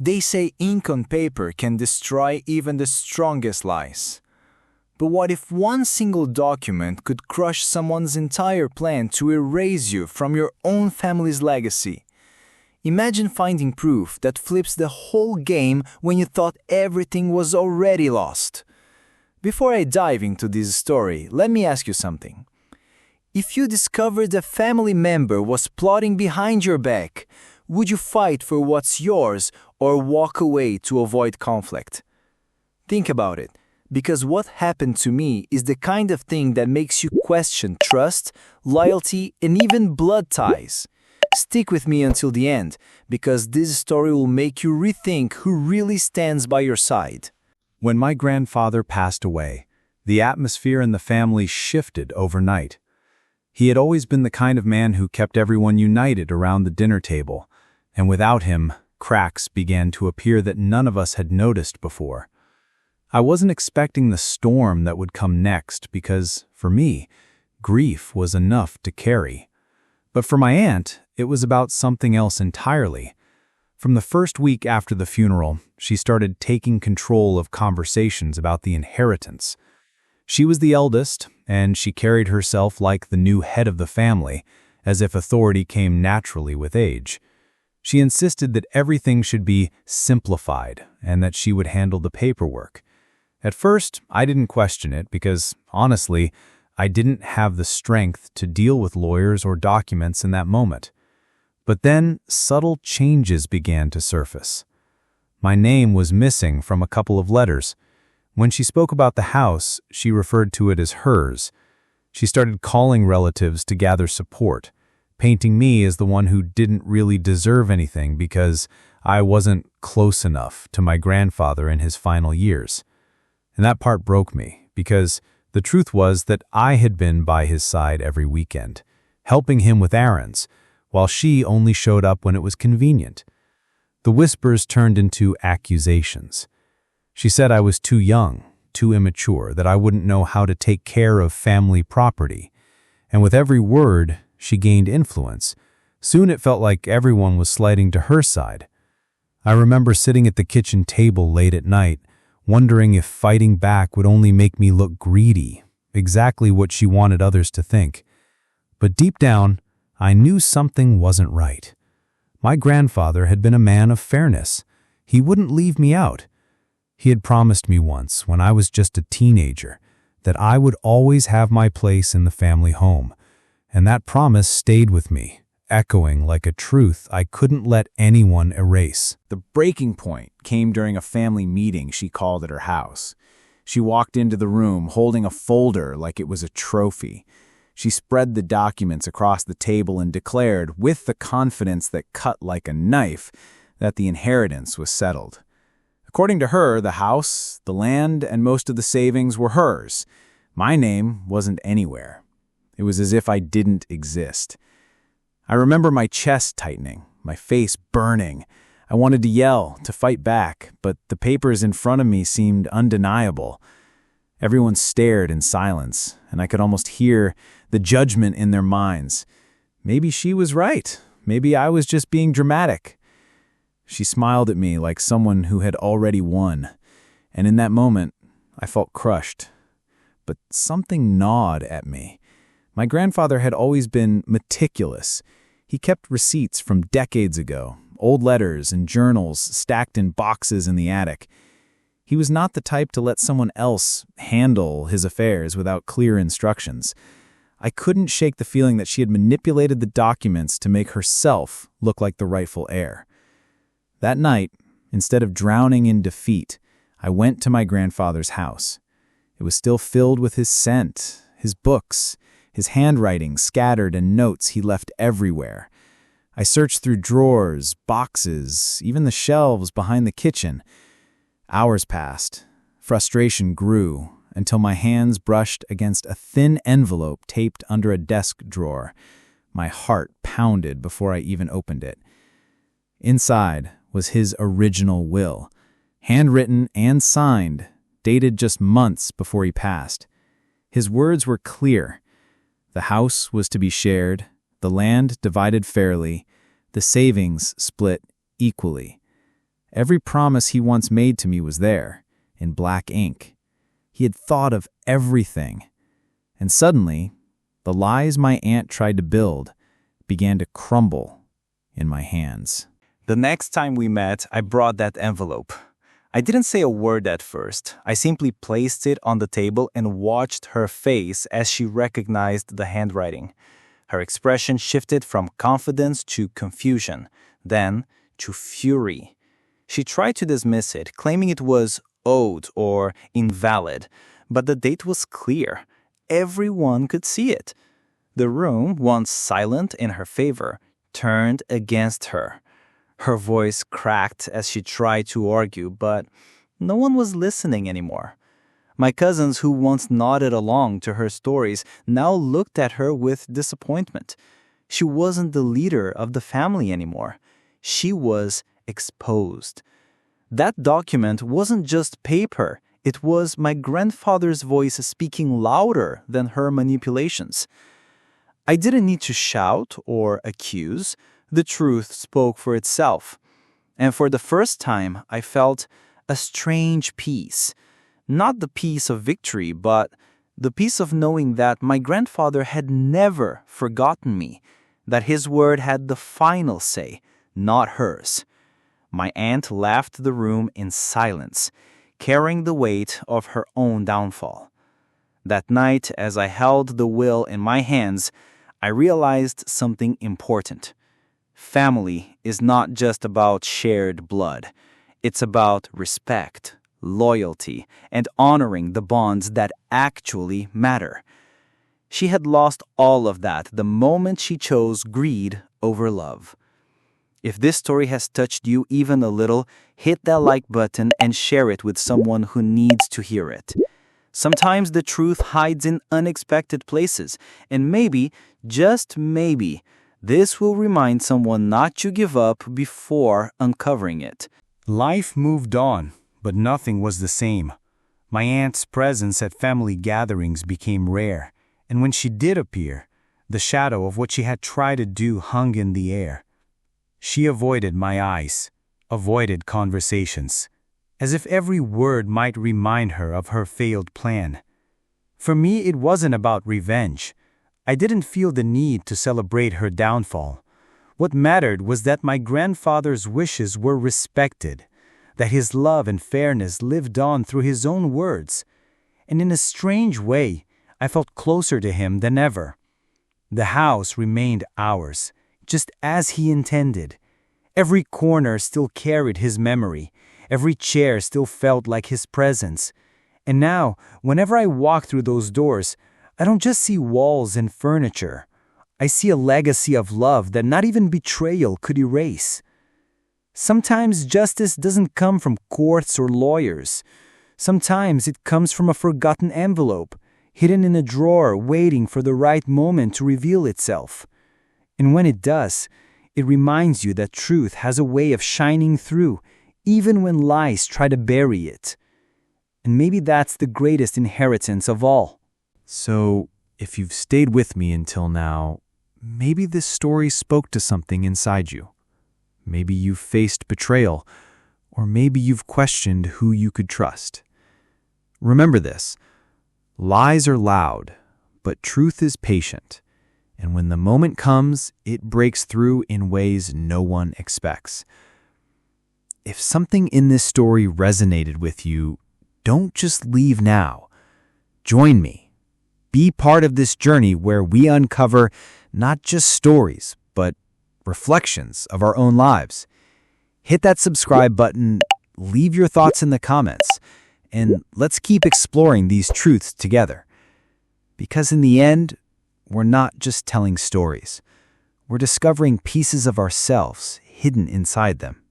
They say ink on paper can destroy even the strongest lies. But what if one single document could crush someone's entire plan to erase you from your own family's legacy? Imagine finding proof that flips the whole game when you thought everything was already lost. Before I dive into this story, let me ask you something. If you discovered a family member was plotting behind your back, would you fight for what's yours or walk away to avoid conflict? Think about it, because what happened to me is the kind of thing that makes you question trust, loyalty, and even blood ties. Stick with me until the end, because this story will make you rethink who really stands by your side. When my grandfather passed away, the atmosphere in the family shifted overnight. He had always been the kind of man who kept everyone united around the dinner table, and without him, cracks began to appear that none of us had noticed before. I wasn't expecting the storm that would come next because, for me, grief was enough to carry. But for my aunt, it was about something else entirely. From the first week after the funeral, she started taking control of conversations about the inheritance. She was the eldest, and she carried herself like the new head of the family, as if authority came naturally with age. She insisted that everything should be simplified and that she would handle the paperwork. At first, I didn't question it because, honestly, I didn't have the strength to deal with lawyers or documents in that moment. But then, subtle changes began to surface. My name was missing from a couple of letters. When she spoke about the house, she referred to it as hers. She started calling relatives to gather support, painting me as the one who didn't really deserve anything because I wasn't close enough to my grandfather in his final years. And that part broke me, because the truth was that I had been by his side every weekend, helping him with errands, while she only showed up when it was convenient. The whispers turned into accusations. She said I was too young, too immature, that I wouldn't know how to take care of family property. And with every word, she gained influence. Soon it felt like everyone was sliding to her side. I remember sitting at the kitchen table late at night, wondering if fighting back would only make me look greedy, exactly what she wanted others to think. But deep down, I knew something wasn't right. My grandfather had been a man of fairness. He wouldn't leave me out. He had promised me once, when I was just a teenager, that I would always have my place in the family home. And that promise stayed with me, echoing like a truth I couldn't let anyone erase. The breaking point came during a family meeting she called at her house. She walked into the room holding a folder like it was a trophy. She spread the documents across the table and declared, with the confidence that cut like a knife, that the inheritance was settled. According to her, the house, the land, and most of the savings were hers. My name wasn't anywhere. It was as if I didn't exist. I remember my chest tightening, my face burning. I wanted to yell, to fight back, but the papers in front of me seemed undeniable. Everyone stared in silence, and I could almost hear the judgment in their minds. Maybe she was right. Maybe I was just being dramatic. She smiled at me like someone who had already won, and in that moment, I felt crushed. But something gnawed at me. My grandfather had always been meticulous. He kept receipts from decades ago, old letters and journals stacked in boxes in the attic. He was not the type to let someone else handle his affairs without clear instructions. I couldn't shake the feeling that she had manipulated the documents to make herself look like the rightful heir. That night, instead of drowning in defeat, I went to my grandfather's house. It was still filled with his scent, his books, his handwriting scattered and notes he left everywhere. I searched through drawers, boxes, even the shelves behind the kitchen. Hours passed. Frustration grew until my hands brushed against a thin envelope taped under a desk drawer. My heart pounded before I even opened it. Inside was his original will, handwritten and signed, dated just months before he passed. His words were clear. The house was to be shared, the land divided fairly, the savings split equally. Every promise he once made to me was there, in black ink. He had thought of everything. And suddenly, the lies my aunt tried to build began to crumble in my hands. The next time we met, I brought that envelope. I didn't say a word at first. I simply placed it on the table and watched her face as she recognized the handwriting. Her expression shifted from confidence to confusion, then to fury. She tried to dismiss it, claiming it was old or invalid, but the date was clear. Everyone could see it. The room, once silent in her favor, turned against her. Her voice cracked as she tried to argue, but no one was listening anymore. My cousins, who once nodded along to her stories, now looked at her with disappointment. She wasn't the leader of the family anymore. She was exposed. That document wasn't just paper. It was my grandfather's voice speaking louder than her manipulations. I didn't need to shout or accuse. The truth spoke for itself. And for the first time, I felt a strange peace. Not the peace of victory, but the peace of knowing that my grandfather had never forgotten me, that his word had the final say, not hers. My aunt left the room in silence, carrying the weight of her own downfall. That night, as I held the will in my hands, I realized something important. Family is not just about shared blood. It's about respect, loyalty, and honoring the bonds that actually matter. She had lost all of that the moment she chose greed over love. If this story has touched you even a little, hit that like button and share it with someone who needs to hear it. Sometimes the truth hides in unexpected places, and maybe, just maybe, this will remind someone not to give up before uncovering it. Life moved on, but nothing was the same. My aunt's presence at family gatherings became rare, and when she did appear, the shadow of what she had tried to do hung in the air. She avoided my eyes, avoided conversations, as if every word might remind her of her failed plan. For me, it wasn't about revenge. I didn't feel the need to celebrate her downfall. What mattered was that my grandfather's wishes were respected, that his love and fairness lived on through his own words. And in a strange way, I felt closer to him than ever. The house remained ours, just as he intended. Every corner still carried his memory. Every chair still felt like his presence. And now, whenever I walk through those doors, I don't just see walls and furniture. I see a legacy of love that not even betrayal could erase. Sometimes justice doesn't come from courts or lawyers. Sometimes it comes from a forgotten envelope, hidden in a drawer waiting for the right moment to reveal itself. And when it does, it reminds you that truth has a way of shining through, even when lies try to bury it. And maybe that's the greatest inheritance of all. So, if you've stayed with me until now, maybe this story spoke to something inside you. Maybe you've faced betrayal, or maybe you've questioned who you could trust. Remember this: lies are loud, but truth is patient. And when the moment comes, it breaks through in ways no one expects. If something in this story resonated with you, don't just leave now. Join me. Be part of this journey where we uncover not just stories, but reflections of our own lives. Hit that subscribe button, leave your thoughts in the comments, and let's keep exploring these truths together. Because in the end, we're not just telling stories. We're discovering pieces of ourselves hidden inside them.